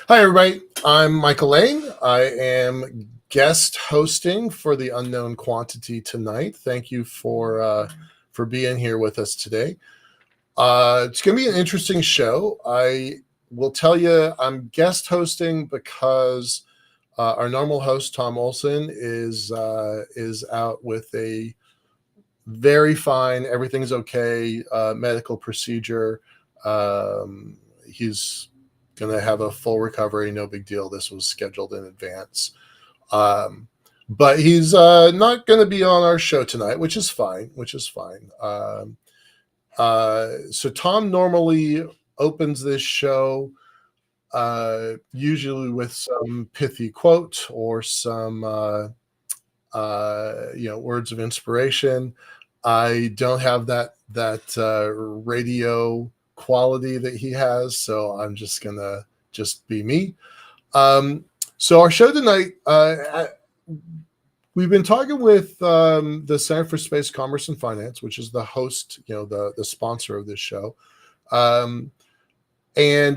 Hi, everybody. I'm Michael Lane. I am guest hosting for the Unknown Quantity tonight. Thank you for being here with us today. It's going to be an interesting show. I will tell you, I'm guest hosting because our normal host, Tom Olson, is out with a very fine, everything's okay medical procedure. He's going to have a full recovery, no big deal. This was scheduled in advance. But he's not going to be on our show tonight, which is fine. So Tom normally opens this show usually with some pithy quote or some words of inspiration. I don't have that radio quality that he has, so I'm just gonna be me. So our show tonight, we've been talking with the Center for Space Commerce and Finance, which is the host, the sponsor of this show. And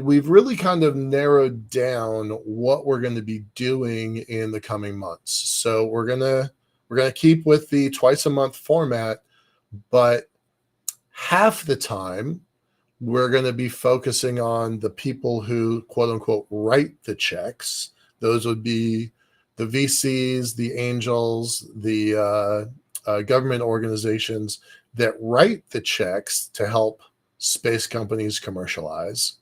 we've really kind of narrowed down what we're going to be doing in the coming months. So we're gonna keep with the twice a month format, but half the time we're going to be focusing on the people who, quote unquote, write the checks. Those would be the VCs, the angels, the government organizations that write the checks to help space companies commercialize.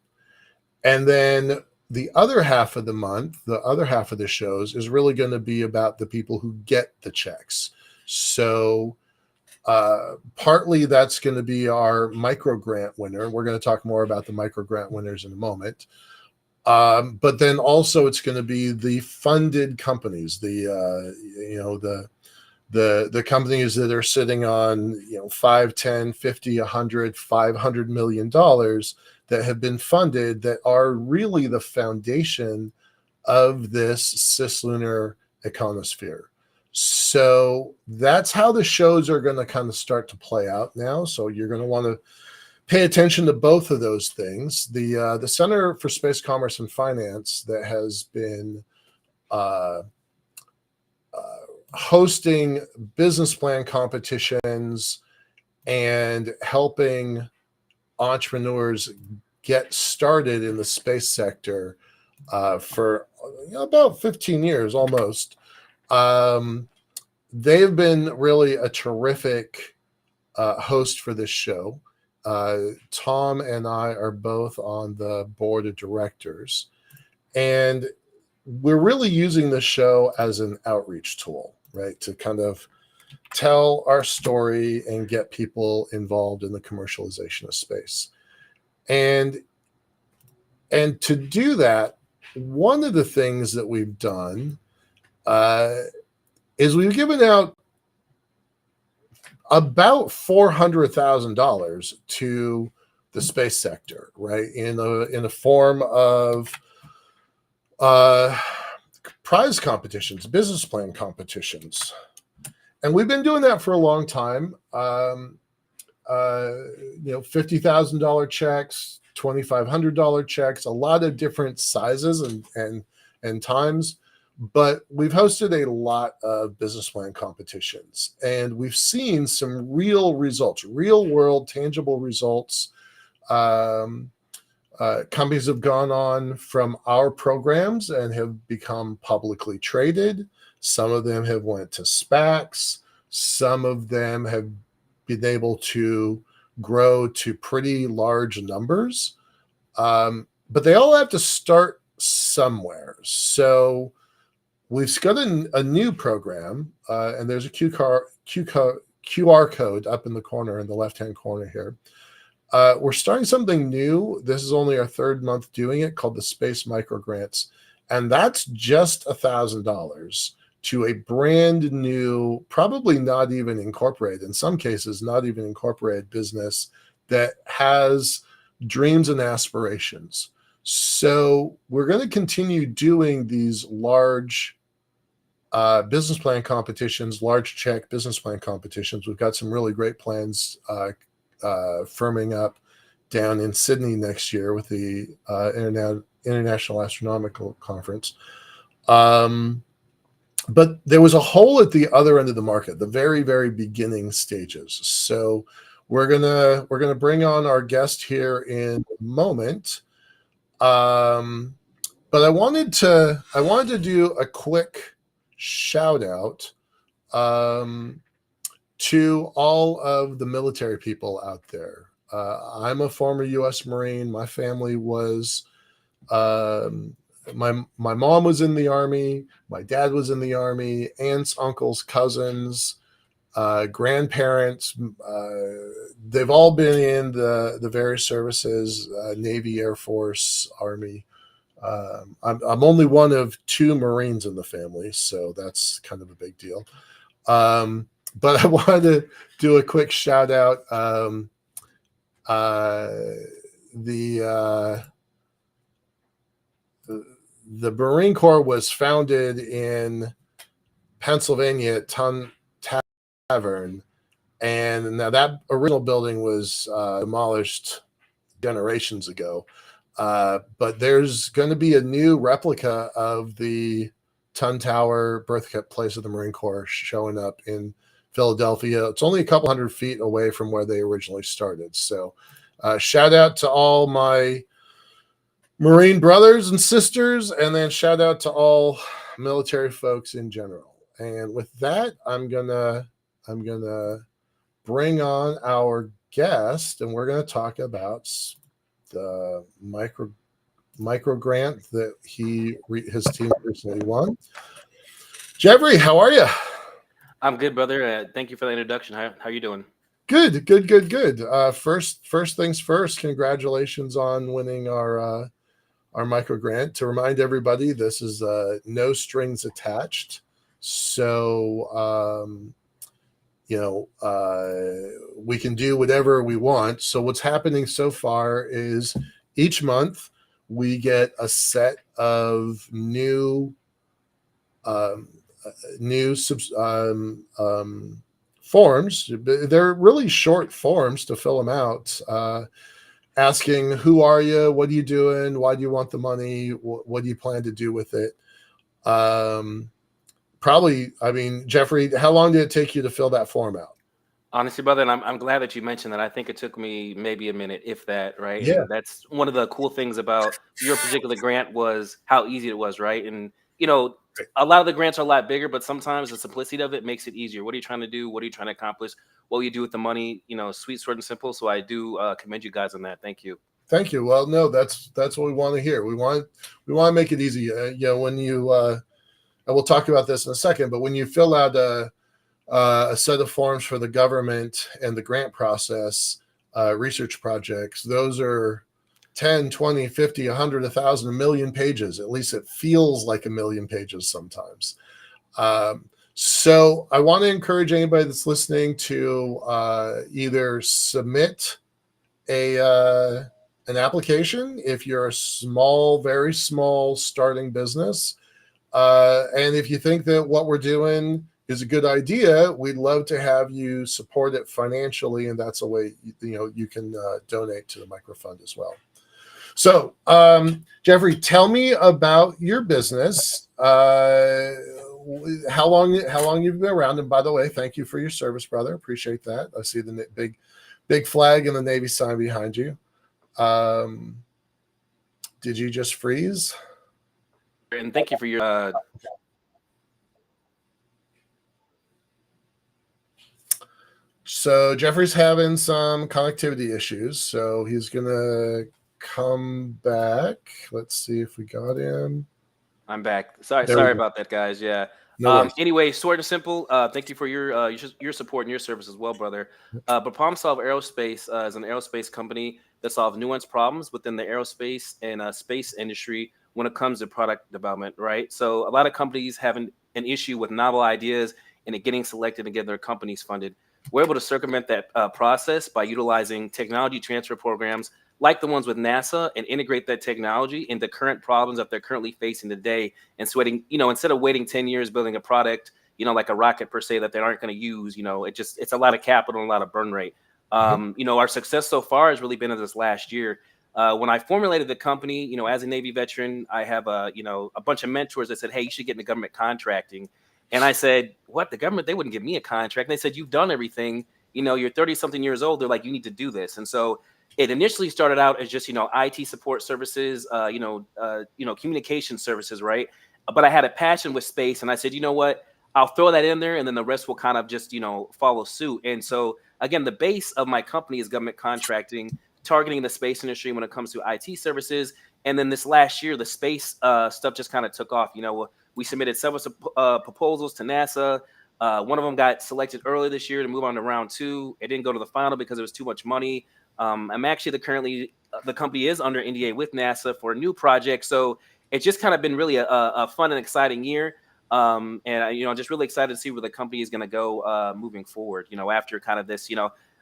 And then the other half of the month, the other half of the shows is really going to be about the people who get the checks. So partly that's going to be our micro grant winner. We're going to talk more about the micro grant winners in a moment. But then also it's going to be the funded companies, the companies that are sitting on, 5, 10, 50, 100, $500 million that have been funded that are really the foundation of this cislunar econosphere. So that's how the shows are going to kind of start to play out now. So you're going to want to pay attention to both of those things. The Center for Space Commerce and Finance that has been hosting business plan competitions and helping entrepreneurs get started in the space sector for about 15 years almost. They've been really a terrific host for this show. Tom and I are both on the board of directors, and we're really using the show as an outreach tool, right? To kind of tell our story and get people involved in the commercialization of space. And to do that, one of the things that we've done is we've given out about $400,000 to the space sector, right? In a form of prize competitions, business plan competitions. And we've been doing that for a long time. $50,000 checks, $2,500 checks, a lot of different sizes and times. But we've hosted a lot of business plan competitions, and we've seen some real results, real world, tangible results. Companies have gone on from our programs and have become publicly traded. Some of them have went to SPACs. Some of them have been able to grow to pretty large numbers. But they all have to start somewhere. So we've got a new program, and there's a QR code up in the corner, in the left-hand corner here. We're starting something new. This is only our third month doing it, called the Space Micro Grants. And that's just $1,000 to a brand new, probably not even incorporated, in some cases, not even incorporated business that has dreams and aspirations. So we're going to continue doing these large business plan competitions, large check business plan competitions. We've got some really great plans firming up down in Sydney next year with the International Astronomical Conference. But there was a hole at the other end of the market, the very, very beginning stages. So we're gonna bring on our guest here in a moment. But I wanted to do a quick shout out to all of the military people out there. I'm a former U.S. Marine. My family was. My mom was in the Army. My dad was in the Army. Aunts, uncles, cousins, grandparents. They've all been in the various services: Navy, Air Force, Army. I'm only one of 2 Marines in the family, so that's kind of a big deal. But I wanted to do a quick shout out. The Marine Corps was founded in Pennsylvania at Ton Tavern, and now that original building was demolished generations ago. But there's going to be a new replica of the Ton Tower birthplace of the Marine Corps showing up in Philadelphia. It's only a couple hundred feet away from where they originally started. So shout out to all my Marine brothers and sisters, and then shout out to all military folks in general. And with that, I'm gonna bring on our guest, and we're gonna talk about the micro grant that his team recently won. Jeffrey, how are you? I'm good, brother. Thank you for the introduction. How are you doing? Good. First things first. Congratulations on winning our micro grant. To remind everybody, this is no strings attached. So we can do whatever we want. So what's happening so far is each month we get a set of new forms. They're really short forms to fill them out, asking who are you, what are you doing, why do you want the money, what do you plan to do with it. Jeffrey, how long did it take you to fill that form out? Honestly, brother, and I'm glad that you mentioned that. I think it took me maybe a minute, if that, right? Yeah. And that's one of the cool things about your particular grant was how easy it was, right? And a lot of the grants are a lot bigger, but sometimes the simplicity of it makes it easier. What are you trying to do? What are you trying to accomplish? What will you do with the money? Sweet, short, and simple. So I do commend you guys on that. Thank you. Thank you. Well, no, that's what we want to hear. We want to make it easy. When you and we'll talk about this in a second, but when you fill out a set of forms for the government and the grant process, research projects, those are 10, 20, 50, 100, 1,000, a million pages. At least it feels like a million pages sometimes. So I want to encourage anybody that's listening to either submit an application if you're a small, very small starting business. And if you think that what we're doing is a good idea, we'd love to have you support it financially, and that's a way you can donate to the microfund as well. So, Jeffrey, tell me about your business. How long you've been around? And by the way, thank you for your service, brother. Appreciate that. I see the big flag and the Navy sign behind you. Did you just freeze? And thank you for your. So Jeffrey's having some connectivity issues, so he's gonna come back. Let's see if we got him. I'm back. Sorry about that, guys. Yeah. No anyway, short and simple. Thank you for your support and your service as well, brother. But Problems Solved Aerospace is an aerospace company that solves nuanced problems within the aerospace and space industry when it comes to product development, right? So a lot of companies have an issue with novel ideas and it getting selected and get their companies funded. We're able to circumvent that process by utilizing technology transfer programs like the ones with NASA and integrate that technology into current problems that they're currently facing today. And sweating, instead of waiting 10 years building a product, like a rocket per se that they aren't going to use, it's a lot of capital and a lot of burn rate. Our success so far has really been in this last year. When I formulated the company, as a Navy veteran, I have a bunch of mentors that said, "Hey, you should get into government contracting." And I said, "What? The government? They wouldn't give me a contract." And they said, "You've done everything. You're 30 something years old." They're like, "You need to do this." And so it initially started out as just IT support services, communication services, right? But I had a passion with space, and I said, "You know what? I'll throw that in there, and then the rest will kind of just follow suit." And so again, the base of my company is government contracting, targeting the space industry when it comes to IT services. And then this last year, the space stuff just kind of took off. We submitted several proposals to NASA. One of them got selected earlier this year to move on to round 2. It didn't go to the final because it was too much money. I'm actually the company is under NDA with NASA for a new project. So it's just kind of been really a fun and exciting year. And just really excited to see where the company is going to go moving forward, after kind of this,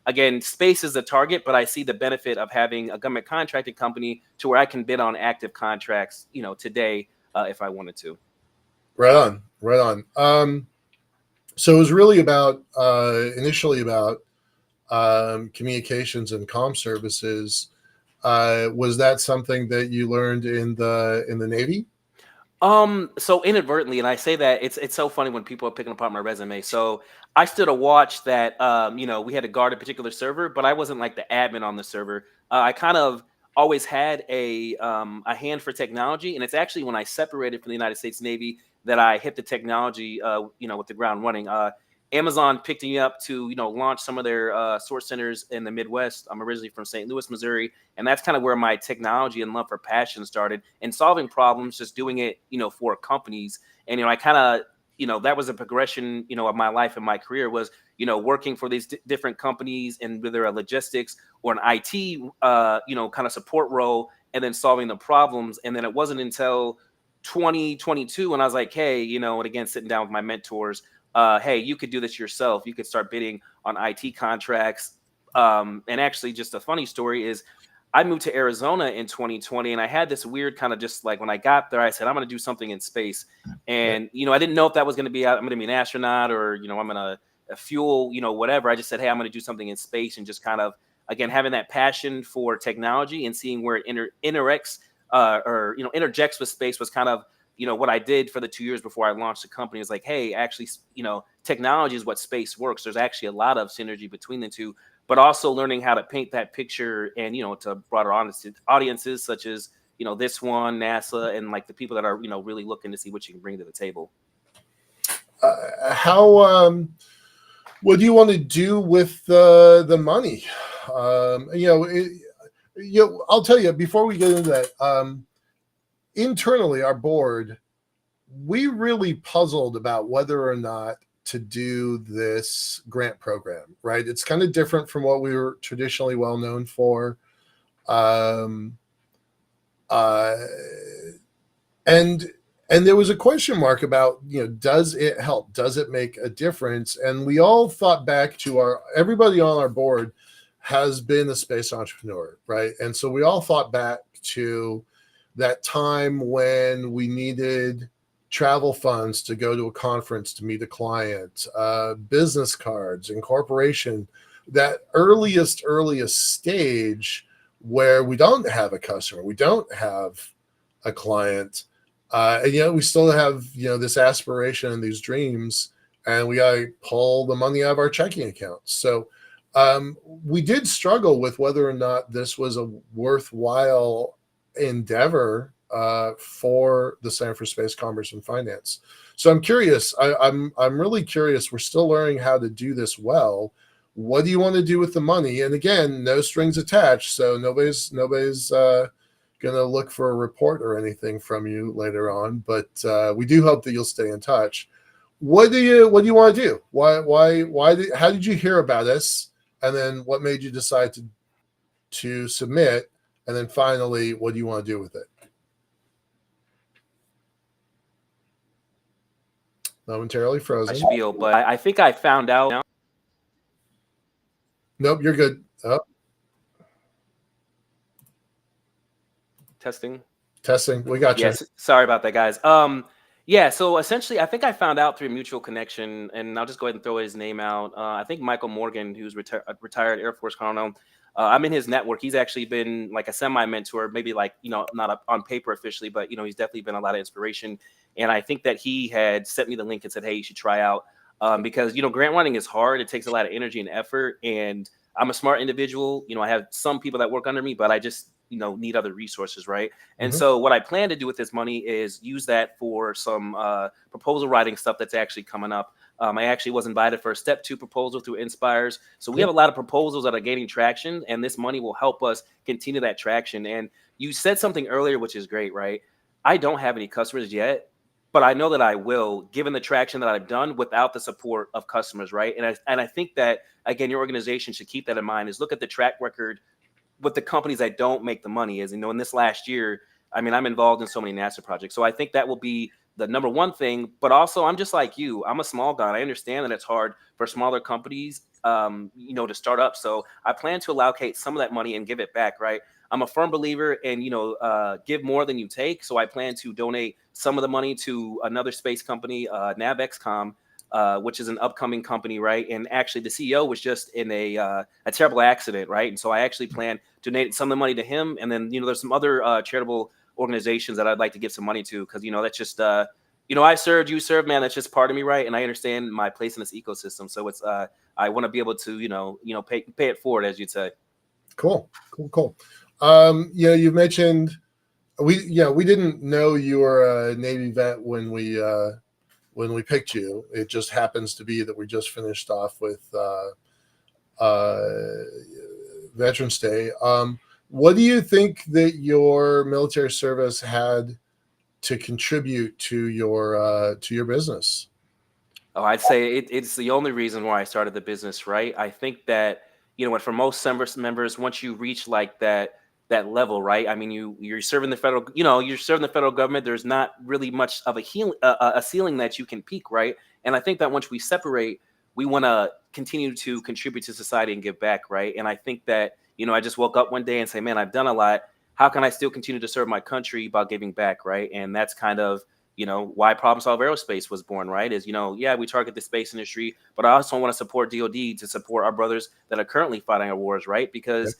again, space is the target, but I see the benefit of having a government contracting company to where I can bid on active contracts, today, if I wanted to. Right on, right on. So it was really initially about communications and comm services. Was that something that you learned in the Navy? So inadvertently, and I say that it's so funny when people are picking apart my resume. So I stood a watch that we had to guard a particular server, but I wasn't like the admin on the server. I kind of always had a hand for technology, and it's actually when I separated from the United States Navy that I hit the technology, with the ground running. Amazon picked me up to launch some of their source centers in the Midwest. I'm originally from St. Louis, Missouri, and that's kind of where my technology and love for passion started, and solving problems, just doing it for companies. And I kind of that was a progression of my life and my career was working for these different companies, and whether a logistics or an IT kind of support role, and then solving the problems. And then it wasn't until 2022 when I was like, hey, and again, sitting down with my mentors, hey, you could do this yourself. You could start bidding on IT contracts. And actually, just a funny story is I moved to Arizona in 2020, and I had this weird kind of just like when I got there, I said, I'm going to do something in space. And, I didn't know if that was going to be, I'm going to be an astronaut, or, I'm going to fuel, whatever. I just said, hey, I'm going to do something in space, and just kind of, again, having that passion for technology and seeing where it interacts interjects with space was kind of, what I did for the 2 years before I launched the company is like, hey, actually, technology is what space works. There's actually a lot of synergy between the two, but also learning how to paint that picture and, to broader audiences such as, this one, NASA, and like the people that are, really looking to see what you can bring to the table. What do you want to do with the money? I'll tell you before we get into that, internally, our board, we really puzzled about whether or not to do this grant program, right? It's kind of different from what we were traditionally well known for. And there was a question mark about, does it help? Does it make a difference? And we all thought back to everybody on our board has been a space entrepreneur, right? And so we all thought back to that time when we needed travel funds to go to a conference to meet a client, business cards, incorporation, that earliest stage where we don't have a customer, we don't have a client, and yet we still have this aspiration and these dreams, and we got to pull the money out of our checking accounts. So we did struggle with whether or not this was a worthwhile endeavor for the Center for Space Commerce and Finance. So I'm curious. I'm really curious. We're still learning how to do this well. What do you want to do with the money? And again, no strings attached. So nobody's going to look for a report or anything from you later on. But we do hope that you'll stay in touch. What do you want to do? How did you hear about us? And then what made you decide to submit? And then finally, what do you want to do with it? Momentarily frozen. Spiel, but I think I found out. Nope, you're good. Oh. Testing. We got you. Yes, sorry about that, guys. Yeah, so essentially, I think I found out through a mutual connection, and I'll just go ahead and throw his name out. I think Michael Morgan, who's a retired Air Force colonel. I'm in his network. He's actually been like a semi mentor, maybe like not up on paper officially, but he's definitely been a lot of inspiration. And I think that he had sent me the link and said, "Hey, you should try out," because grant writing is hard. It takes a lot of energy and effort, and I'm a smart individual. I have some people that work under me, but I just need other resources, right? And Mhm. so what I plan to do with this money is use that for some proposal writing stuff that's actually coming up. I actually was invited for a step 2 proposal through Inspires. So we have Cool. a lot of proposals that are gaining traction, and this money will help us continue that traction. And you said something earlier, which is great, right? I don't have any customers yet, but I know that I will, given the traction that I've done without the support of customers, right? And I think that again, your organization should keep that in mind. Is look at the track record with the companies that don't make the money. Is in this last year, I mean, I'm involved in so many NASA projects, so I think that will be the number one thing. But also, I'm just like you. I'm a small guy. I understand that it's hard for smaller companies, to start up. So I plan to allocate some of that money and give it back. Right. I'm a firm believer in give more than you take. So I plan to donate some of the money to another space company, NavXCom, which is an upcoming company, right? And actually, the CEO was just in a terrible accident, right? And so I actually plan to donate some of the money to him, and then there's some other charitable organizations that I'd like to give some money to, because that's just I served, you served, man. That's just part of me, right? And I understand my place in this ecosystem, so it's I want to be able to pay it forward, as you'd say. Cool. Cool. Cool. You mentioned we didn't know you were a Navy vet when we picked you. It just happens to be that we just finished off with Veterans Day. What do you think that your military service had to contribute to your business? Oh, I'd say it's the only reason why I started the business, right? I think that what for most service members, once you reach like that level, right? I mean, you're serving the federal, you're serving the federal government. There's not really much of a ceiling that you can peak, right? And I think that once we separate, we want to continue to contribute to society and give back, right? And I think that I just woke up one day and say, man, I've done a lot. How can I still continue to serve my country by giving back, right? And that's kind of why Problem Solved Aerospace was born, right? Is, yeah, we target the space industry, but I also want to support DoD to support our brothers that are currently fighting our wars, right? Okay. Because,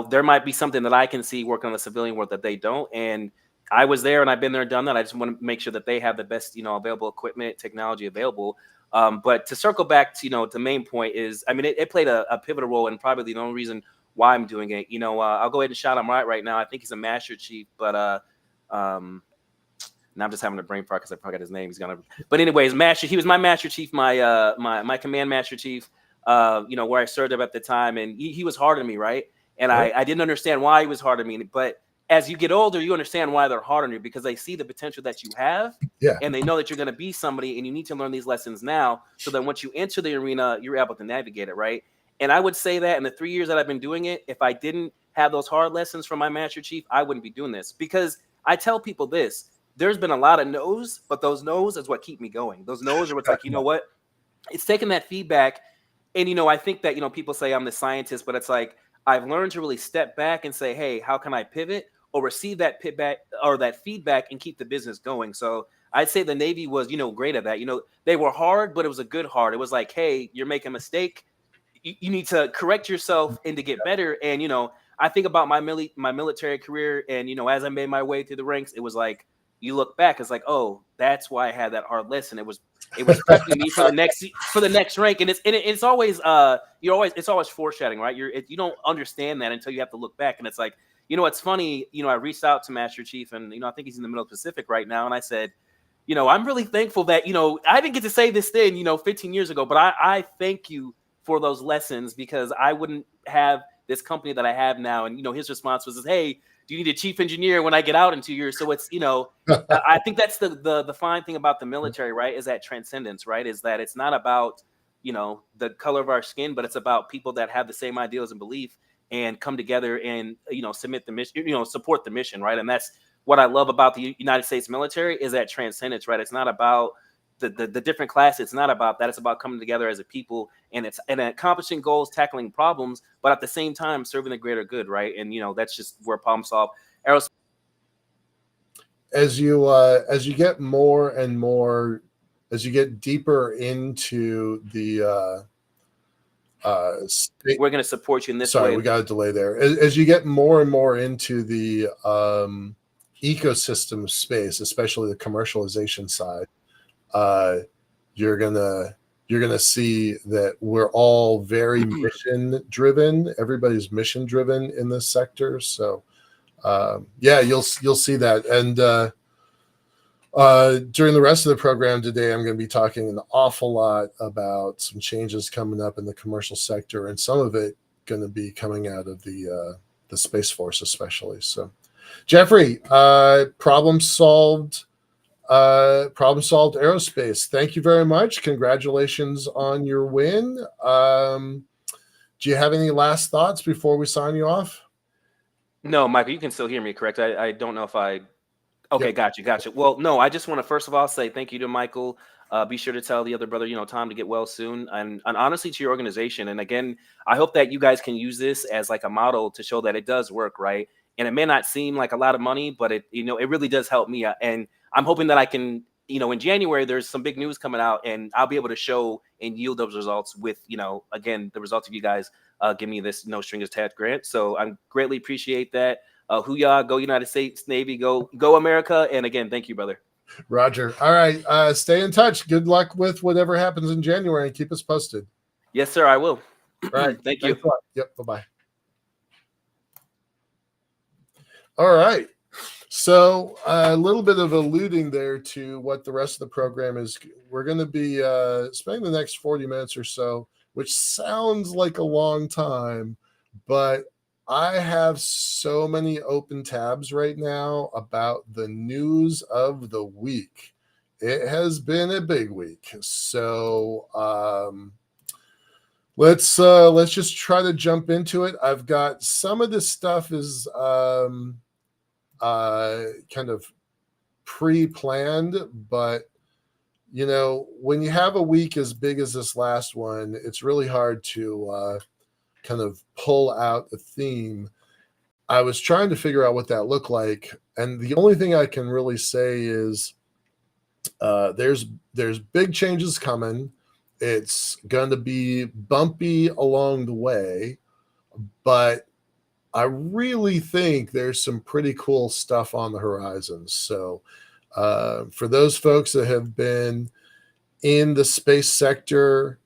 there might be something that I can see working on the civilian world that they don't. And I was there and I've been there and done that. I just want to make sure that they have the best, available equipment, technology available. But to circle back to, the main point is, I mean, it played a pivotal role and probably the only reason why I'm doing it. I'll go ahead and shout him right now. I think he's a master chief, but, now I'm just having a brain fart because I forgot his name. But anyways, master. He was my master chief, my command master chief. Where I served him at the time, and he was hard on me, right? And Right. I didn't understand why he was hard on me. But as you get older, you understand why they're hard on you, because they see the potential that you have, Yeah. and they know that you're going to be somebody, and you need to learn these lessons now, so that once you enter the arena, you're able to navigate it, right? And I would say that in the 3 years that I've been doing it, if I didn't have those hard lessons from my master chief, I wouldn't be doing this, because I tell people this: there's been a lot of no's, but those no's is what keep me going. Those no's are what's like, what? It's taking that feedback. And, I think that, people say I'm the scientist, but it's like, I've learned to really step back and say, hey, how can I pivot or receive that feedback or that feedback and keep the business going? So I'd say the Navy was, great at that. They were hard, but it was a good hard. It was like, hey, you're making a mistake. You need to correct yourself and to get better. And, I think about my military career, and, as I made my way through the ranks, it was like, you look back, it's like, oh, that's why I had that hard lesson. It was prepping me for the next rank. And it's always it's always foreshadowing, right? You don't understand that until you have to look back. And it's like, it's funny, I reached out to Master Chief, and I think he's in the middle of the Pacific right now, and I said, I'm really thankful that, I didn't get to say this thing, 15 years ago, but I thank you for those lessons, because I wouldn't have this company that I have now. And, his response was, hey, do you need a chief engineer when I get out in 2 years? So it's, I think that's the fine thing about the military, right? Is that transcendence, right? Is that it's not about, the color of our skin, but it's about people that have the same ideals and belief and come together and, submit the mission, support the mission, right? And that's what I love about the United States military, is that transcendence, right? It's not about the different classes. It's not about that. It's about coming together as a people, and it's and accomplishing goals, tackling problems, but at the same time serving the greater good, right? And that's just where Problem Solve Aerospace. as you get more and more, as you get deeper into the We're going to support you in this sorry, way. we got a delay there. As you get more and more into the ecosystem space, especially the commercialization side, uh, you're gonna see that we're all very mission driven. Everybody's mission driven in this sector. So yeah, you'll see that. And during the rest of the program today, I'm going to be talking an awful lot about some changes coming up in the commercial sector, and some of it going to be coming out of the Space Force, especially. So, Jeffrey, problem solved. Problem solved aerospace. Thank you very much. Congratulations on your win. Do you have any last thoughts before we sign you off? No, Michael, you can still hear me, correct? I don't know if I. Okay, Yep. gotcha. Well, no, I just want to first of all say thank you to Michael. Be sure to tell the other brother, Tom, to get well soon, and honestly to your organization. And again, I hope that you guys can use this as like a model to show that it does work, right? And it may not seem like a lot of money, but it really does help me. And I'm hoping that I can, in January there's some big news coming out, and I'll be able to show and yield those results with, again, the results of you guys give me this no strings attached grant. So I greatly appreciate that. Hooyah, go United States Navy, go America. And again, thank you, brother. Roger. All right. Stay in touch. Good luck with whatever happens in January, and keep us posted. Yes, sir, I will. All right. Thank you. Thanks a lot. Yep. Bye-bye. All right. So a little bit of alluding there to what the rest of the program is. We're going to be spending the next 40 minutes or so, which sounds like a long time, but I have so many open tabs right now about the news of the week. It has been a big week. So let's just try to jump into it. I've got some of this stuff is kind of pre-planned, but when you have a week as big as this last one, it's really hard to kind of pull out a theme. I was trying to figure out what that looked like, and the only thing I can really say is there's big changes coming. It's going to be bumpy along the way, but I really think there's some pretty cool stuff on the horizon. So for those folks that have been in the space sector,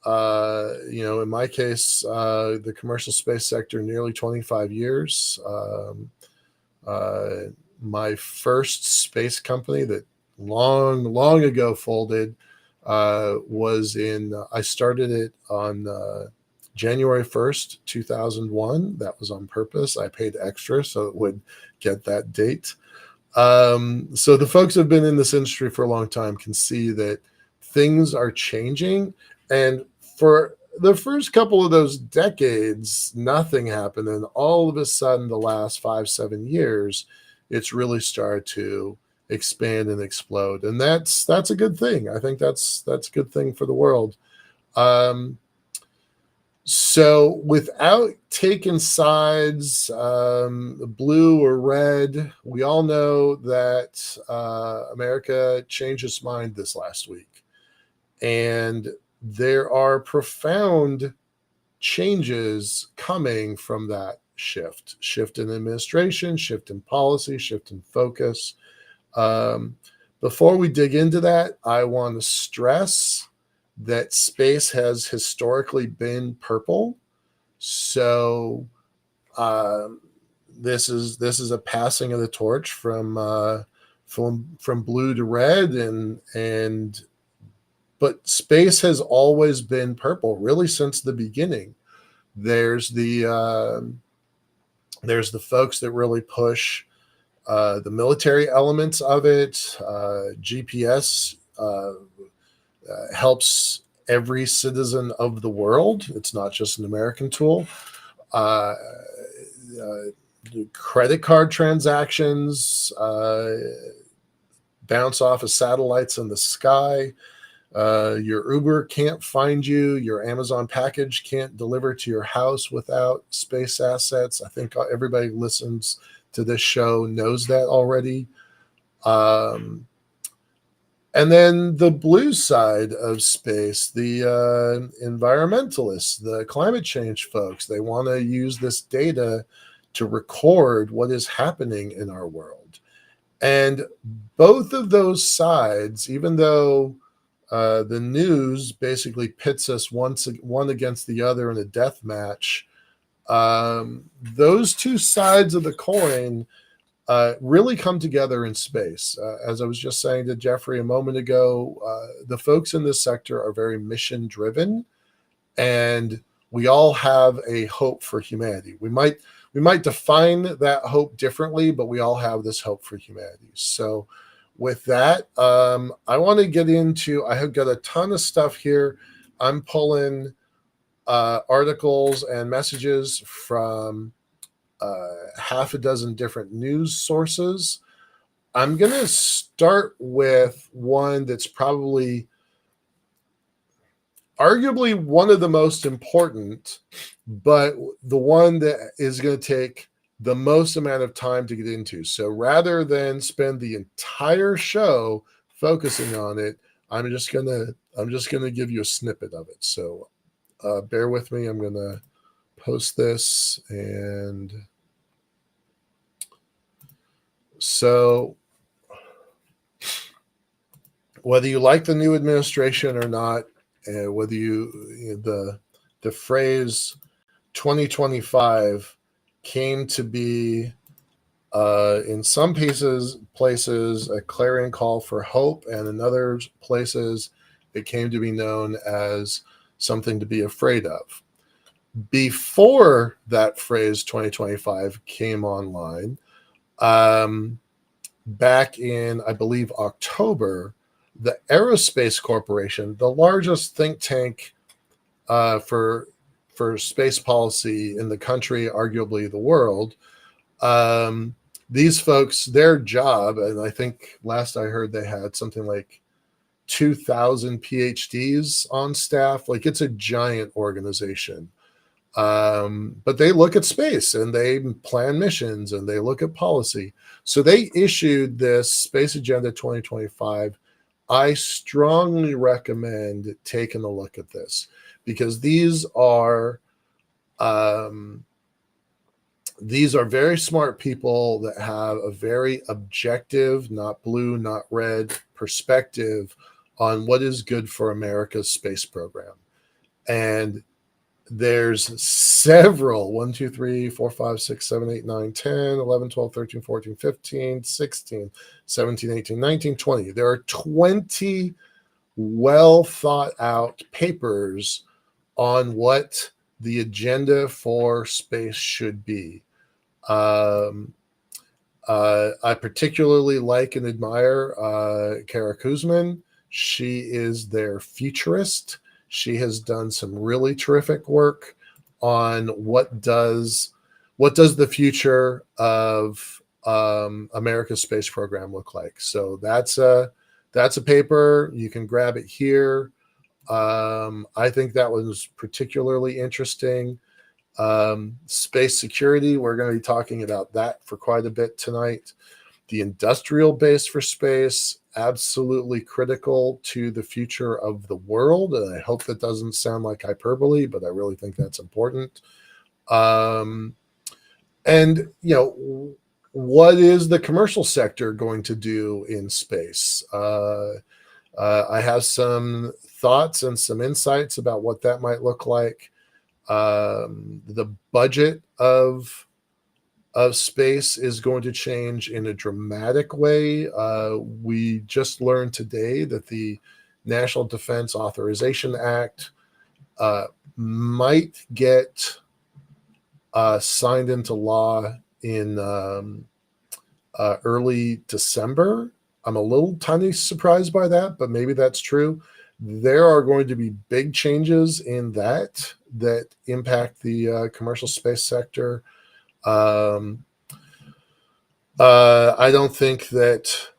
in my case, the commercial space sector, nearly 25 years. My first space company that long ago folded I started it on January 1st, 2001. That was on purpose. I paid extra so it would get that date. So the folks who have been in this industry for a long time can see that things are changing. And for the first couple of those decades, nothing happened. And all of a sudden, the last 5-7 years, it's really started to expand and explode. And that's a good thing. I think that's a good thing for the world. So without taking sides, blue or red, we all know that America changed its mind this last week. And there are profound changes coming from that shift in administration, shift in policy, shift in focus. Before we dig into that, I want to stress that space has historically been purple. So this is a passing of the torch from blue to red, but space has always been purple, really since the beginning. There's the folks that really push the military elements of it. GPS helps every citizen of the world. It's not just an American tool. Credit card transactions bounce off of satellites in the sky. Your Uber can't find you. Your Amazon package can't deliver to your house without space assets. I think everybody who listens to this show knows that already. And then the blue side of space, the environmentalists, the climate change folks, they want to use this data to record what is happening in our world. And both of those sides, even though the news basically pits us one against the other in a death match, those two sides of the coin really come together in space. As I was just saying to Jeffrey a moment ago, the folks in this sector are very mission driven, and we all have a hope for humanity. We might define that hope differently, but we all have this hope for humanity. So with that, I want to get into, I have got a ton of stuff here. I'm pulling articles and messages from half a dozen different news sources. I'm going to start with one that's probably arguably one of the most important, but the one that is going to take the most amount of time to get into. So rather than spend the entire show focusing on it, I'm just gonna give you a snippet of it. So bear with me. I'm gonna post this, and so whether you like the new administration or not, whether the phrase 2025 came to be in some places a clarion call for hope, and in other places it came to be known as something to be afraid of. Before that phrase 2025 came online, back in, I believe, October, the Aerospace Corporation, the largest think tank for space policy in the country, arguably the world, these folks, their job, and I think last I heard they had something like 2,000 PhDs on staff. Like, it's a giant organization. But they look at space and they plan missions and they look at policy. So they issued this Space Agenda 2025. I strongly recommend taking a look at this, because these are very smart people that have a very objective, not blue, not red perspective on what is good for America's space program. And there's several 1, 2, 3, 4, 5, 6, 7, 8, 9, 10, 11, 12, 13, 14, 15, 16, 17, 18, 19, 20. There are 20 well thought out papers on what the agenda for space should be. I particularly like and admire Kara Kuzman. She is their futurist. She has done some really terrific work on what does the future of America's space program look like. So that's a paper. You can grab it here. I think that was particularly interesting. Space security, we're going to be talking about that for quite a bit tonight. The industrial base for space, absolutely critical to the future of the world. And I hope that doesn't sound like hyperbole, but I really think that's important. And, what is the commercial sector going to do in space? I have some thoughts and some insights about what that might look like. The budget of space is going to change in a dramatic way. We just learned today that the National Defense Authorization Act might get signed into law in early December. I'm a little tiny surprised by that, but maybe that's true. There are going to be big changes in that impact the commercial space sector. I don't think that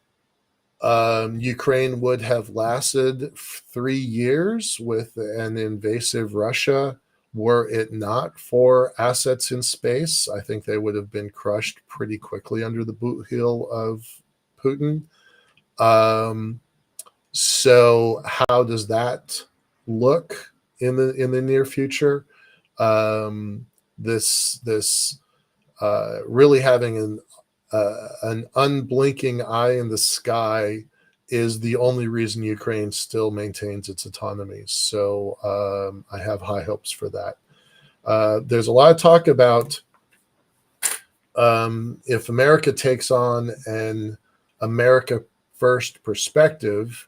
Ukraine would have lasted 3 years with an invasive Russia were it not for assets in space. I think they would have been crushed pretty quickly under the boot heel of Putin. So how does that look in the near future? This really having an unblinking eye in the sky is the only reason Ukraine still maintains its autonomy. So I have high hopes for that. There's a lot of talk about if America takes on an America first perspective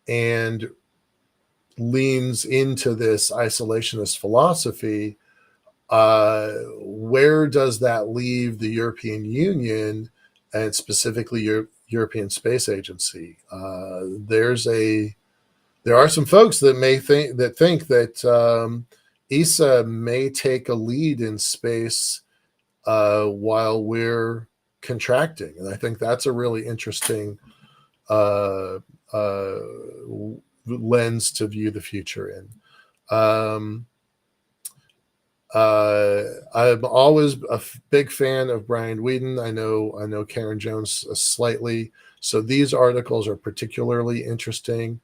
and leans into this isolationist philosophy, where does that leave the European Union and specifically European Space Agency? There are some folks that think that ESA may take a lead in space while we're contracting, and I think that's a really interesting lens to view the future in. I'm always a big fan of Brian Whedon. I know Karen Jones slightly. So these articles are particularly interesting.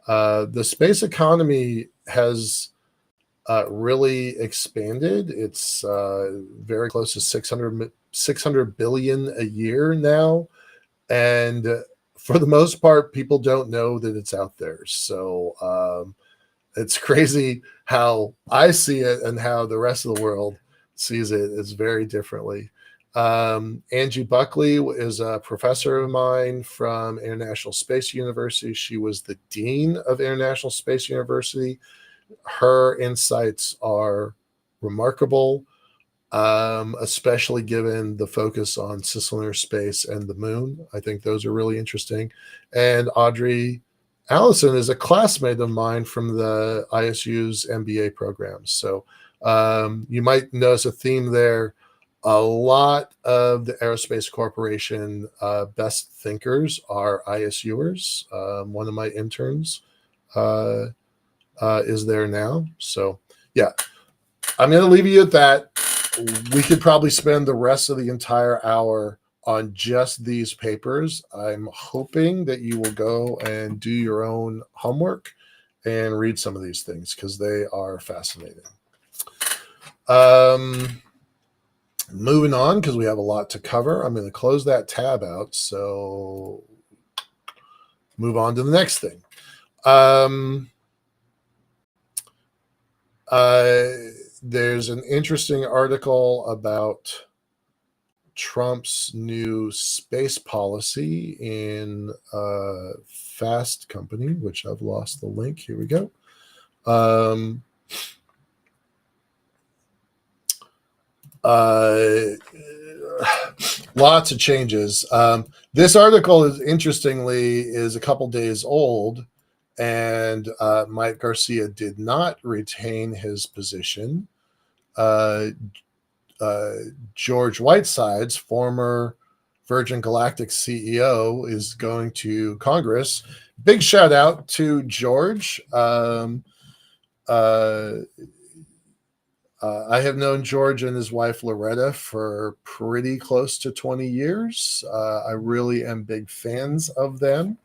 The space economy has really expanded. It's very close to 600 billion a year now. And for the most part, people don't know that it's out there. So it's crazy how I see it and how the rest of the world sees it is very differently. Angie Buckley is a professor of mine from International Space University. She was the dean of International Space University. Her insights are remarkable, especially given the focus on cislunar space and the moon. I think those are really interesting. And Audrey Allison is a classmate of mine from the ISU's MBA programs. So you might notice a theme there. A lot of the Aerospace Corporation best thinkers are ISUers. One of my interns is there now. So yeah, I'm going to leave you at that. We could probably spend the rest of the entire hour on just these papers. I'm hoping that you will go and do your own homework and read some of these things because they are fascinating. Moving on, because we have a lot to cover. I'm going to close that tab out. So move on to the next thing. There's an interesting article about Trump's new space policy in Fast Company, which I've lost the link. Here we go. Lots of changes. This article is interestingly a couple days old, and Mike Garcia did not retain his position. George Whitesides, former Virgin Galactic CEO, is going to Congress. Big shout out to George. I have known George and his wife Loretta for pretty close to 20 years. I really am big fans of them.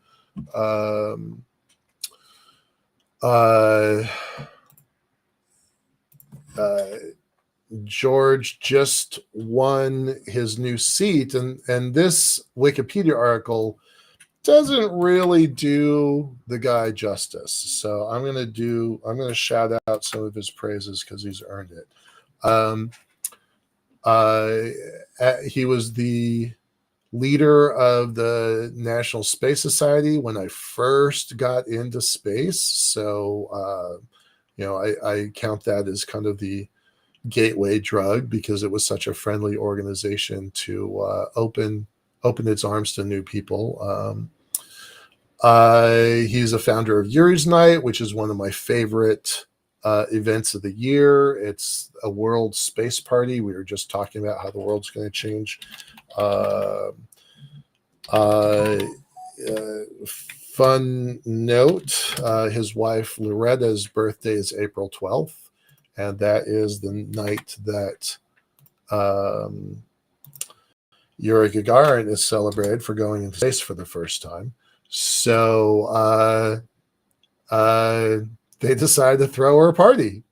George just won his new seat, and this Wikipedia article doesn't really do the guy justice. So I'm going to shout out some of his praises because he's earned it. He was the leader of the National Space Society when I first got into space. So, I count that as kind of the gateway drug because it was such a friendly organization to open its arms to new people. He's a founder of Yuri's Night, which is one of my favorite events of the year. It's a world space party. We were just talking about how the world's going to change. Fun note, his wife Loretta's birthday is April 12th, and that is the night that Yuri Gagarin is celebrated for going into space for the first time. So they decided to throw her a party.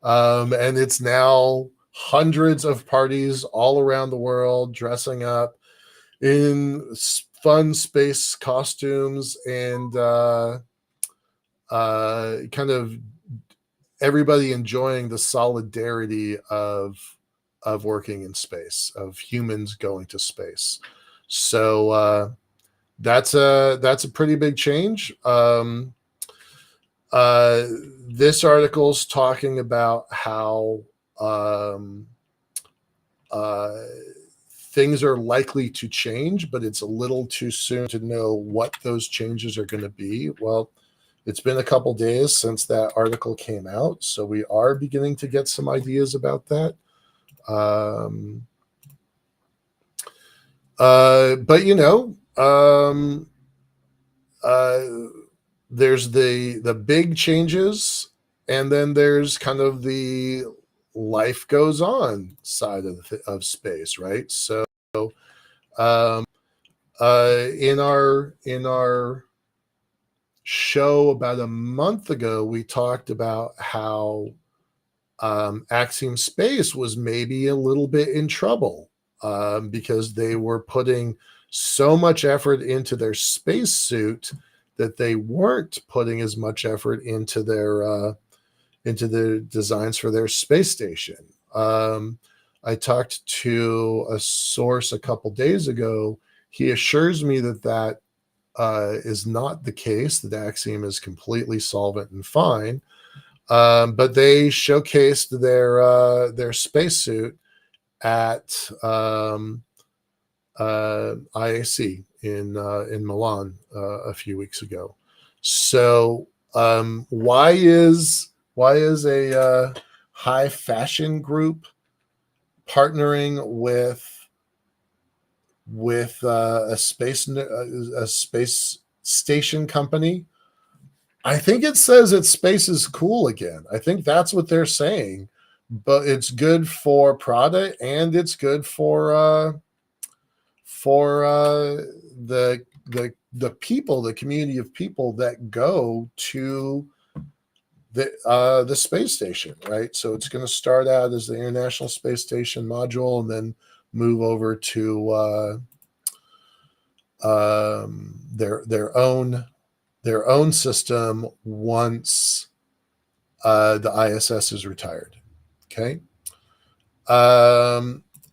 And it's now hundreds of parties all around the world dressing up in fun space costumes and kind of everybody enjoying the solidarity of working in space, of humans going to space. So that's a pretty big change. This article's talking about how things are likely to change, but it's a little too soon to know what those changes are going to be. Well, it's been a couple days since that article came out, so we are beginning to get some ideas about that. But you know, there's the big changes, and then there's kind of the life goes on side of space, right? So in our show about a month ago, we talked about how Axiom Space was maybe a little bit in trouble because they were putting so much effort into their spacesuit that they weren't putting as much effort into the designs for their space station. I talked to a source a couple days ago. He assures me that is not the case, that Axiom is completely solvent and fine. But they showcased their spacesuit at IAC in Milan a few weeks ago. So why is a high fashion group partnering with a space station company? I think it says that space is cool again. I think that's what they're saying, but it's good for product and it's good for the people, the community of people that go to the space station, right? So it's going to start out as the International Space Station module and then move over to their own system once the ISS is retired. Okay.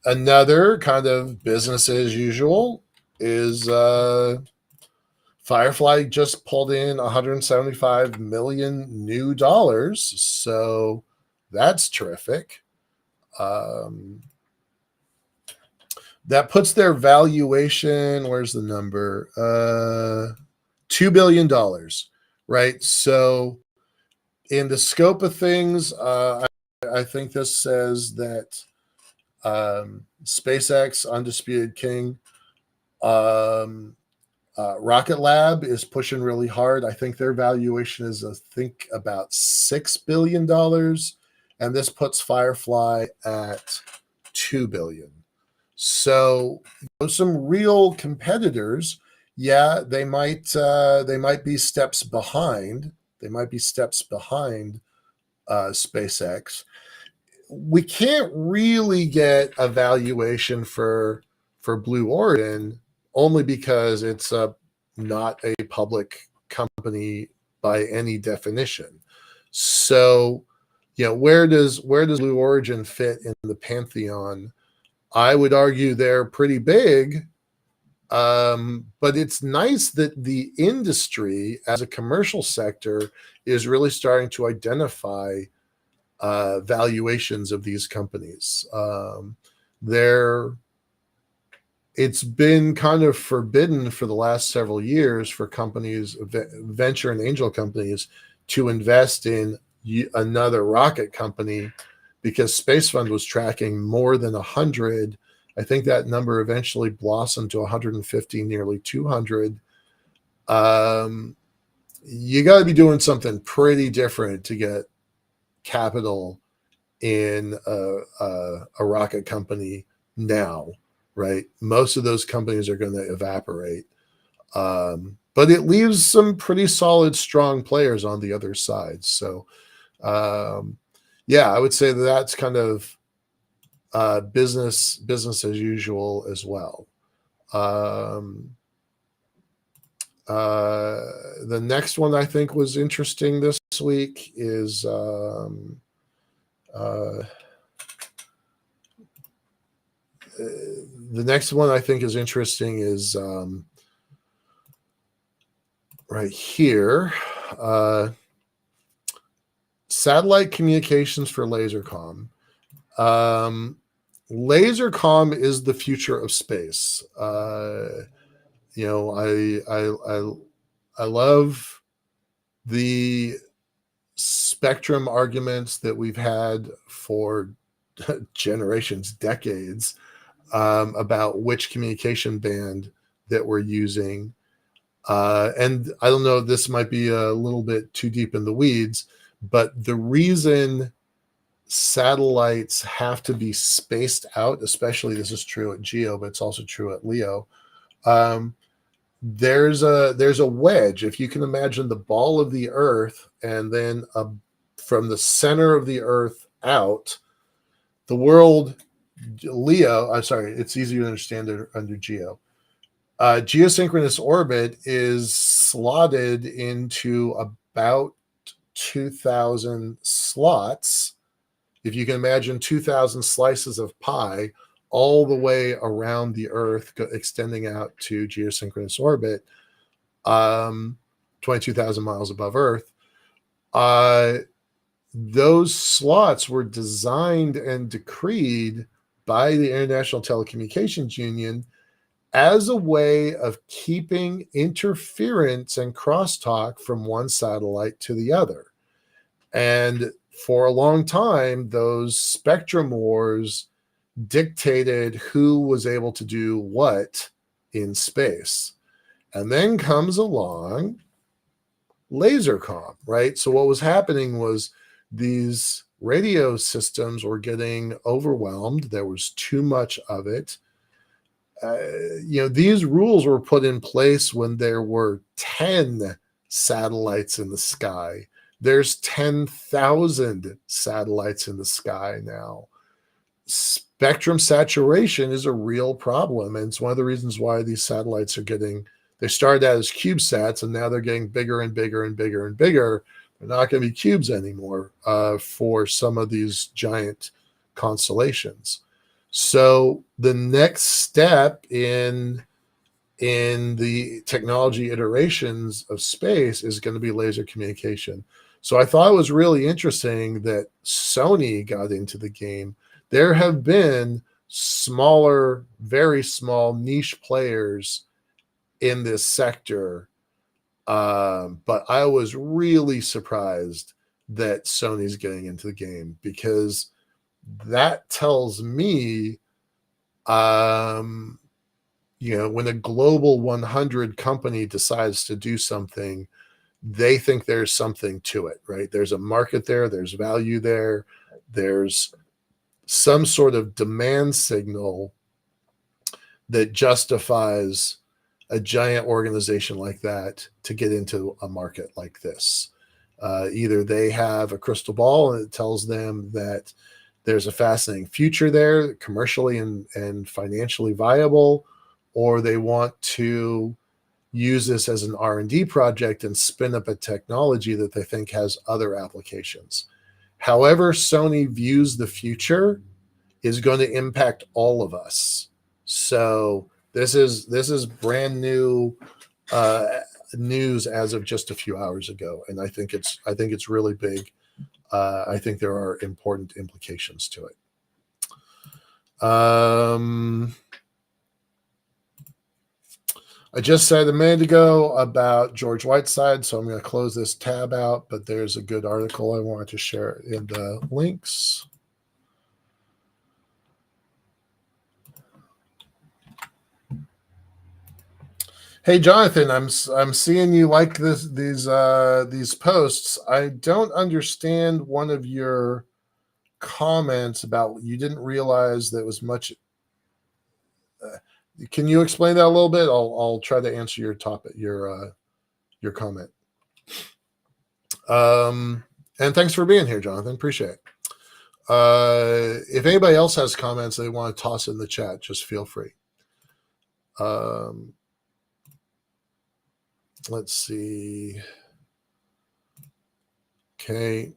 Another kind of business as usual is Firefly just pulled in $175 million new dollars, so that's terrific. That puts their valuation. Where's the number? $2 billion, right? So, in the scope of things, I think this says that SpaceX, Undisputed King, Rocket Lab is pushing really hard. I think their valuation is, about $6 billion, and this puts Firefly at $2 billion. So, some real competitors. Yeah, they might be steps behind. They might be steps behind SpaceX. We can't really get a valuation for Blue Origin only because it's not a public company by any definition. So, where does Blue Origin fit in the pantheon? I would argue they're pretty big, but it's nice that the industry as a commercial sector is really starting to identify valuations of these companies. It's been kind of forbidden for the last several years for companies, venture and angel companies, to invest in another rocket company because Space Fund was tracking more than 100. I think that number eventually blossomed to 150, nearly 200. You got to be doing something pretty different to get capital in a rocket company now. right? Most of those companies are going to evaporate. But it leaves some pretty solid, strong players on the other side. So, yeah, I would say that that's kind of business as usual as well. The next one I think was interesting this week is the next one I think is interesting is right here. Satellite communications for lasercom. Lasercom is the future of space. You know, I love the spectrum arguments that we've had for generations, decades, about which communication band that we're using. And I don't know, this might be a little bit too deep in the weeds, but the reason satellites have to be spaced out, especially this is true at GEO, but it's also true at LEO. There's a wedge. If you can imagine the ball of the Earth, and then from the center of the Earth out, the world LEO. I'm sorry, it's easier to understand under GEO. Geosynchronous orbit is slotted into about 2,000 slots. If you can imagine 2,000 slices of pie all the way around the Earth, extending out to geosynchronous orbit, 22,000 miles above Earth. Those slots were designed and decreed by the International Telecommunications Union as a way of keeping interference and crosstalk from one satellite to the other. And for a long time, those spectrum wars dictated who was able to do what in space. And then comes along lasercom, right? So what was happening was these radio systems were getting overwhelmed. There was too much of it. You know, these rules were put in place when there were 10 satellites in the sky. There's 10,000 satellites in the sky now. Spectrum saturation is a real problem, and it's one of the reasons why these satellites are getting, they started out as CubeSats, and now they're getting bigger and bigger and bigger and bigger. They're not going to be cubes anymore for some of these giant constellations. So the next step in the technology iterations of space is going to be laser communication. So I thought it was really interesting that Sony got into the game. There have been smaller, very small niche players in this sector, but I was really surprised that Sony's getting into the game, because that tells me, you know, when a global 100 company decides to do something, they think there's something to it, right? There's a market there, there's value there, there's some sort of demand signal that justifies a giant organization like that to get into a market like this. Either they have a crystal ball and it tells them that there's a fascinating future there, commercially and financially viable, or they want to use this as an R&D project and spin up a technology that they think has other applications. However Sony views the future is going to impact all of us. So this is brand new news as of just a few hours ago, and I think it's really big. I think there are important implications to it. I just said a minute ago about George Whiteside, so I'm going to close this tab out, but there's a good article I wanted to share in the links. Hey Jonathan, I'm seeing you like these posts. I don't understand one of your comments about you didn't realize there was much can you explain that a little bit? I'll try to answer your topic, your comment. And thanks for being here, Jonathan. Appreciate it. If anybody else has comments they want to toss in the chat, just feel free. Let's see. Okay.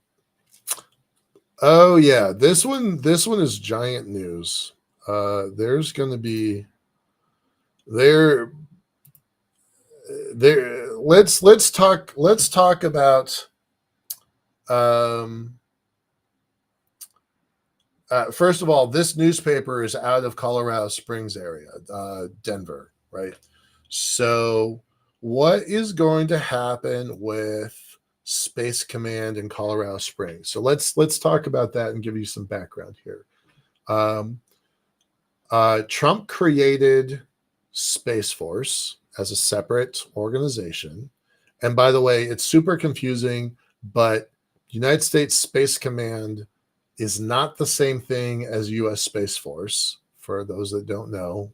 Oh yeah, this one is giant news. There's going to be there. Let's talk about. First of all, this newspaper is out of Colorado Springs area, Denver, right? So, what is going to happen with Space Command in Colorado Springs? So let's talk about that and give you some background here. Trump created Space Force as a separate organization, and by the way, it's super confusing, but United States Space Command is not the same thing as U.S. Space Force. For those that don't know,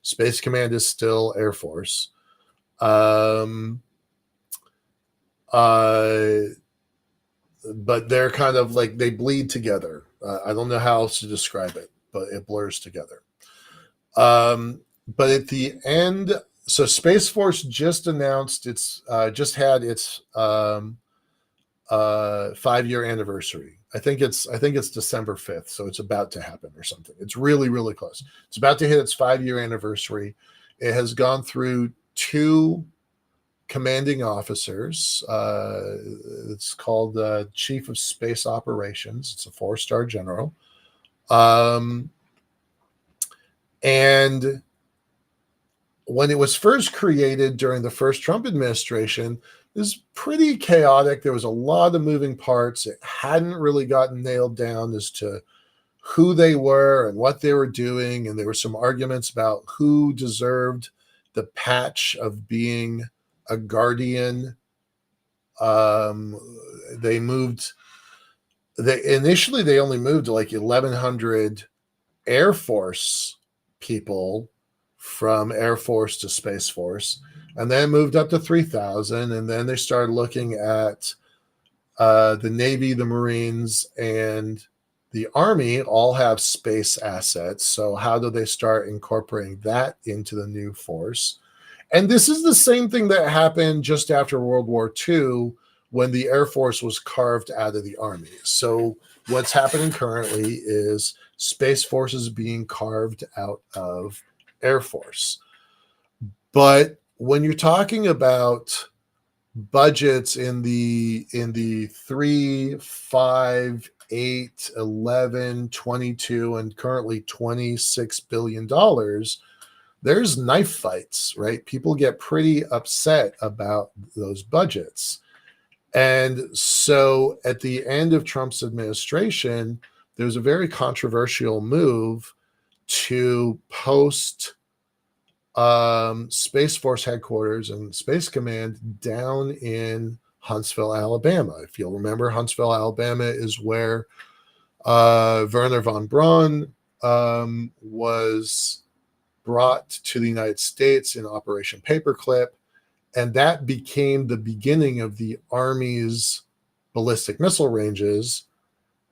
Space Command is still Air Force. But they're kind of like they bleed together. I don't know how else to describe it, but it blurs together. But at the end, so Space Force just announced just had its 5-year anniversary. I think it's December 5th, so it's about to happen or something. It's really, really close. It's about to hit its 5-year anniversary. It has gone through 2 commanding officers. It's called Chief of Space Operations. It's a 4-star general. And when it was first created during the first Trump administration, it was pretty chaotic. There was a lot of moving parts. It hadn't really gotten nailed down as to who they were and what they were doing. And there were some arguments about who deserved the patch of being a guardian. Initially they only moved to like 1,100 Air Force people from Air Force to Space Force, and then moved up to 3,000. And then they started looking at the Navy, the Marines, and the Army all have space assets. So how do they start incorporating that into the new force? And this is the same thing that happened just after World War II when the Air Force was carved out of the Army. So what's happening currently is Space Force is being carved out of Air Force. But when you're talking about budgets in the 3, 5, 8, 11, 22, and currently $26 billion, there's knife fights, right? People get pretty upset about those budgets. And so at the end of Trump's administration, there was a very controversial move to post Space Force headquarters and Space Command down in Huntsville, Alabama. If you'll remember, Huntsville, Alabama is where Wernher von Braun was brought to the United States in Operation Paperclip, and that became the beginning of the Army's ballistic missile ranges,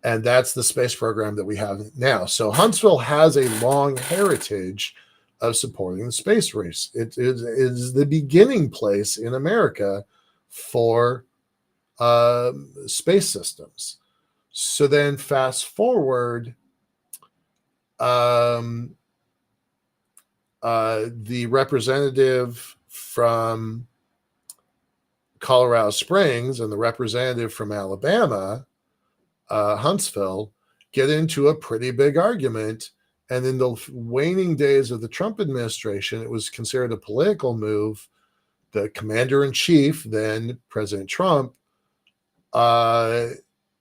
and that's the space program that we have now. So Huntsville has a long heritage of supporting the space race. It is the beginning place in America for space systems. So then fast forward, the representative from Colorado Springs and the representative from Alabama, Huntsville, get into a pretty big argument. And in the waning days of the Trump administration, it was considered a political move. The commander-in-chief, then President Trump,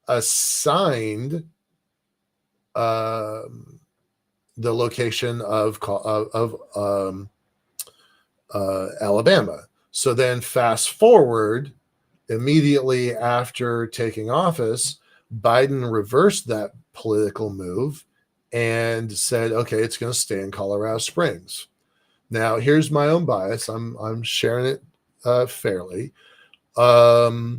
assigned the location of Alabama. So then fast forward, immediately after taking office, Biden reversed that political move and said, okay, it's going to stay in Colorado Springs. Now, here's my own bias. I'm sharing it fairly. I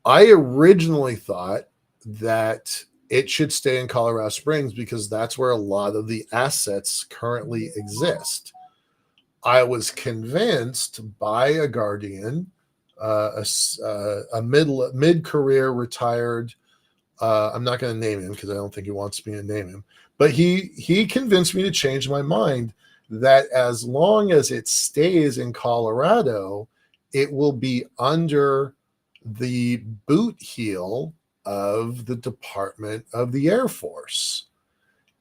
originally thought that it should stay in Colorado Springs because that's where a lot of the assets currently exist. I was convinced by a guardian, a mid-career retired. I'm not going to name him because I don't think he wants me to name him. But he convinced me to change my mind that as long as it stays in Colorado, it will be under the boot heel of the Department of the Air Force.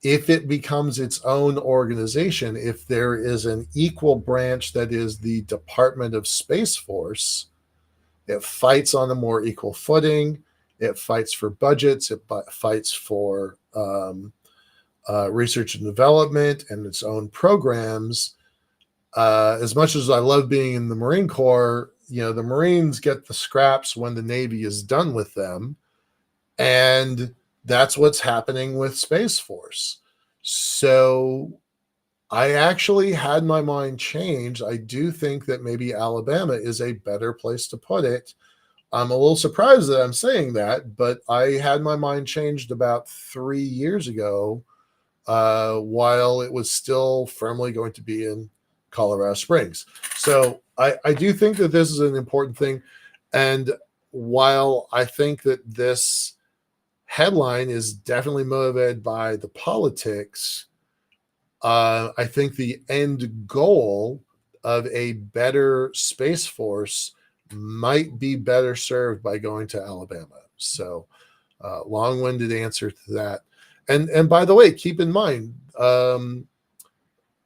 If it becomes its own organization, if there is an equal branch that is the Department of Space Force, it fights on a more equal footing. It fights for budgets. It fights for research and development and its own programs. As much as I love being in the Marine Corps, the Marines get the scraps when the Navy is done with them. And that's what's happening with Space Force. So I actually had my mind changed. I do think that maybe Alabama is a better place to put it. I'm a little surprised that I'm saying that, but I had my mind changed about 3 years ago, while it was still firmly going to be in Colorado Springs. So I do think that this is an important thing. And while I think that this headline is definitely motivated by the politics, I think the end goal of a better Space Force might be better served by going to Alabama. So long-winded answer to that. And by the way, keep in mind, I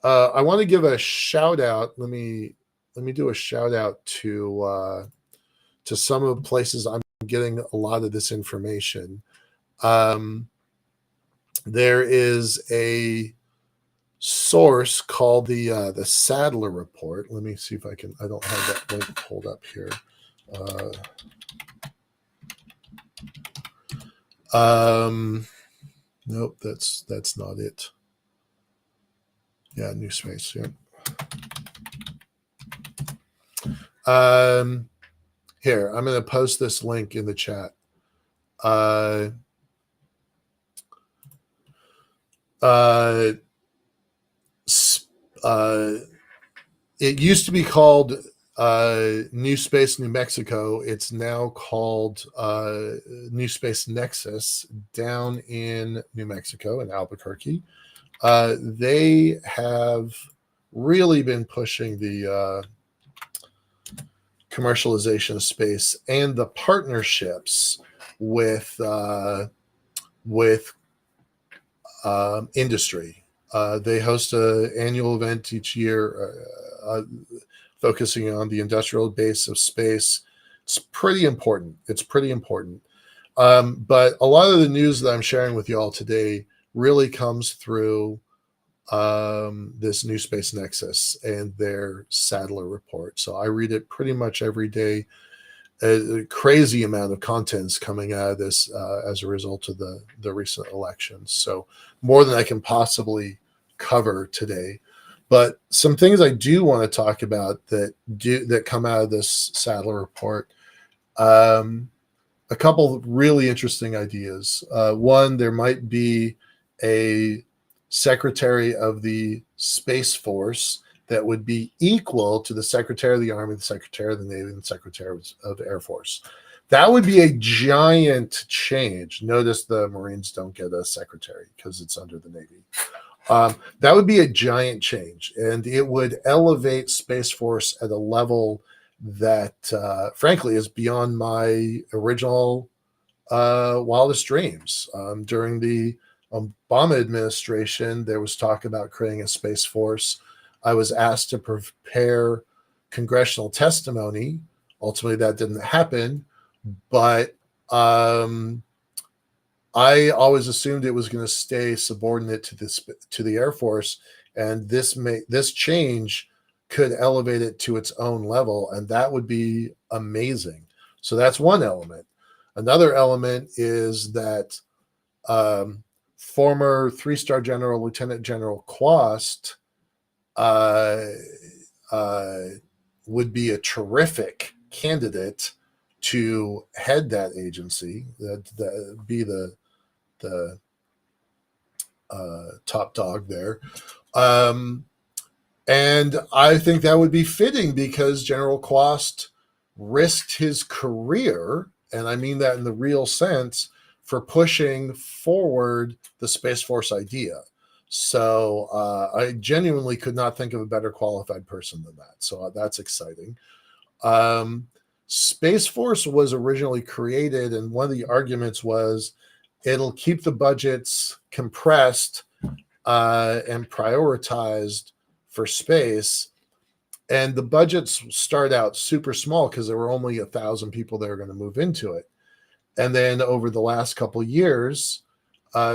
want to give a shout out. Let me do a shout out to some of the places I'm getting a lot of this information. There is a source called the Sadler Report. Let me see if I can. I don't have that link pulled up here. Nope, that's not it. Yeah, New Space. Yeah. Here, I'm going to post this link in the chat. It used to be called New Space New Mexico. It's now called New Space Nexus down in New Mexico in Albuquerque. They have really been pushing the commercialization of space and the partnerships with industry. They host an annual event each year focusing on the industrial base of space. It's pretty important. But a lot of the news that I'm sharing with you all today really comes through this New Space Nexus and their Sadler Report. So I read it pretty much every day. A crazy amount of contents coming out of this as a result of the recent elections. So more than I can possibly cover today. But some things I do want to talk about that come out of this Sadler Report. A couple of really interesting ideas. One, there might be a Secretary of the Space Force that would be equal to the Secretary of the Army, the Secretary of the Navy, and the Secretary of the Air Force. That would be a giant change. Notice the Marines don't get a secretary because it's under the Navy. That would be a giant change, and it would elevate Space Force at a level that, frankly, is beyond my original wildest dreams. During the Obama administration, there was talk about creating a Space Force. I was asked to prepare congressional testimony. Ultimately, that didn't happen, but I always assumed it was going to stay subordinate to the Air Force, and this change could elevate it to its own level, and that would be amazing. So that's one element. Another element is that former 3-star General Lieutenant General Quast would be a terrific candidate to head that agency, be the top dog there. And I think that would be fitting because General Quast risked his career, and I mean that in the real sense, for pushing forward the Space Force idea. So I genuinely could not think of a better qualified person than that. So that's exciting. Space Force was originally created, and one of the arguments was it'll keep the budgets compressed and prioritized for space. And the budgets start out super small because there were only 1,000 people that are going to move into it. And then over the last couple of years,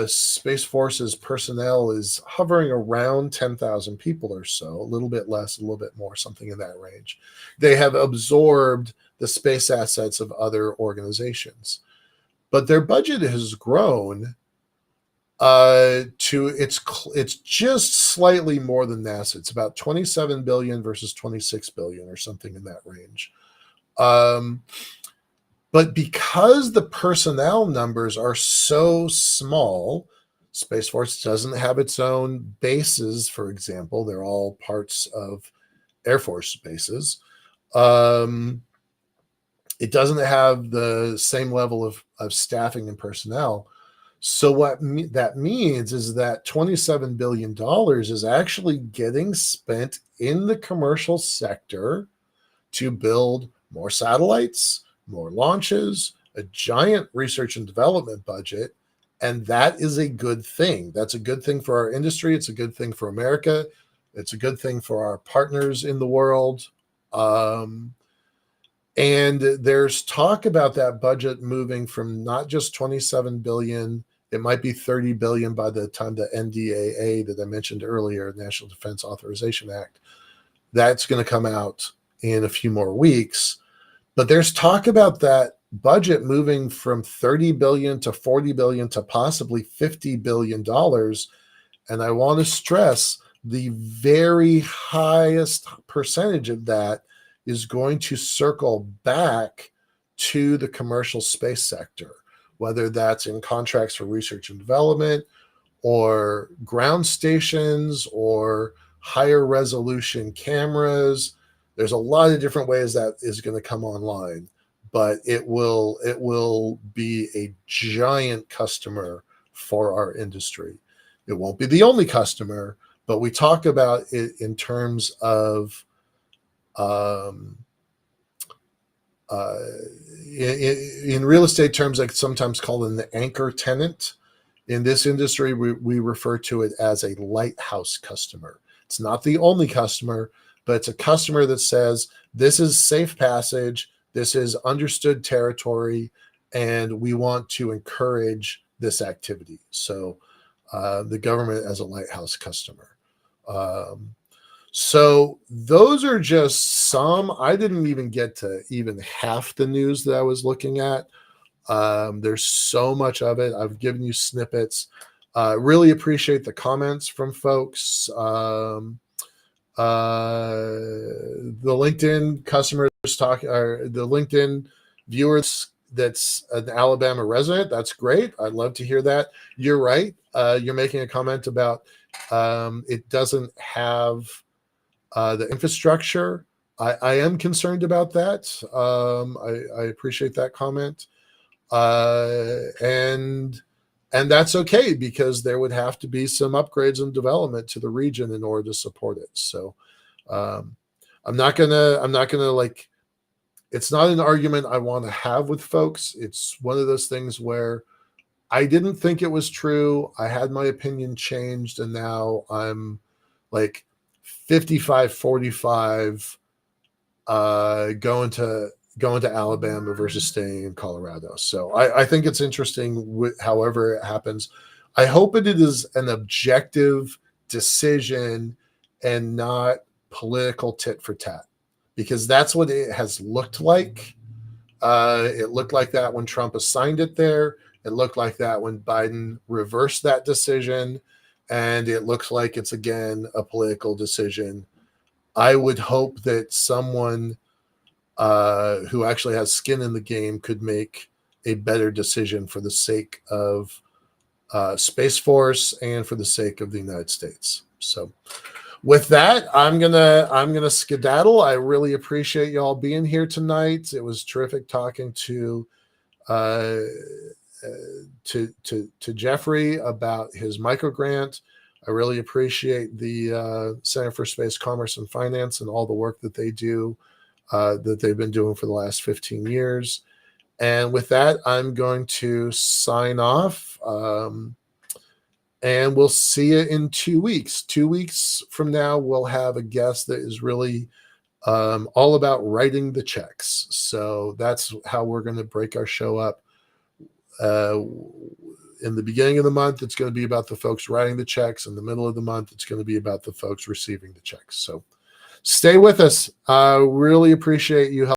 Space Force's personnel is hovering around 10,000 people or so, a little bit less, a little bit more, something in that range. They have absorbed the space assets of other organizations, but their budget has grown to it's just slightly more than NASA. It's about 27 billion versus 26 billion or something in that range. But because the personnel numbers are so small, Space Force doesn't have its own bases, for example. They're all parts of Air Force bases. It doesn't have the same level of staffing and personnel. So what that means is that $27 billion is actually getting spent in the commercial sector to build more satellites, more launches, a giant research and development budget. And that is a good thing. That's a good thing for our industry. It's a good thing for America. It's a good thing for our partners in the world. And there's talk about that budget moving from not just 27 billion. It might be 30 billion by the time the NDAA that I mentioned earlier, National Defense Authorization Act, that's going to come out in a few more weeks. But there's talk about that budget moving from 30 billion to 40 billion to possibly $50 billion. And I want to stress the very highest percentage of that is going to circle back to the commercial space sector, whether that's in contracts for research and development or ground stations or higher resolution cameras. There's a lot of different ways that is going to come online, but it will be a giant customer for our industry. It won't be the only customer, but we talk about it in terms of in real estate terms, like sometimes called an anchor tenant. In this industry, we refer to it as a lighthouse customer. It's not the only customer, but it's a customer that says, this is safe passage, this is understood territory, and we want to encourage this activity. So the government as a lighthouse customer. So those are just some. I didn't even get to even half the news that I was looking at. There's so much of it. I've given you snippets. Really appreciate the comments from folks. The LinkedIn customers talk, or the LinkedIn viewers that's an Alabama resident. That's great. I'd love to hear that. You're right. You're making a comment about it doesn't have the infrastructure. I am concerned about that. I appreciate that comment. And that's okay, because there would have to be some upgrades and development to the region in order to support it. So I'm not gonna like, it's not an argument I want to have with folks. It's one of those things where I didn't think it was true. I had my opinion changed, and now I'm like 55-45 going to Alabama versus staying in Colorado. So I think it's interesting however it happens. I hope it is an objective decision and not political tit for tat, because that's what it has looked like. It looked like that when Trump assigned it there. It looked like that when Biden reversed that decision. And it looks like it's, again, a political decision. I would hope that someone who actually has skin in the game could make a better decision for the sake of Space Force and for the sake of the United States. So with that, I'm gonna skedaddle. I really appreciate y'all being here tonight. It was terrific talking to Jeffrey about his microgrant. I really appreciate the Center for Space Commerce and Finance and all the work that they do, that they've been doing for the last 15 years. And with that, I'm going to sign off. And we'll see you in 2 weeks. 2 weeks from now, we'll have a guest that is really all about writing the checks. So that's how we're going to break our show up. In the beginning of the month, it's going to be about the folks writing the checks. In the middle of the month, it's going to be about the folks receiving the checks. So stay with us. I really appreciate you helping.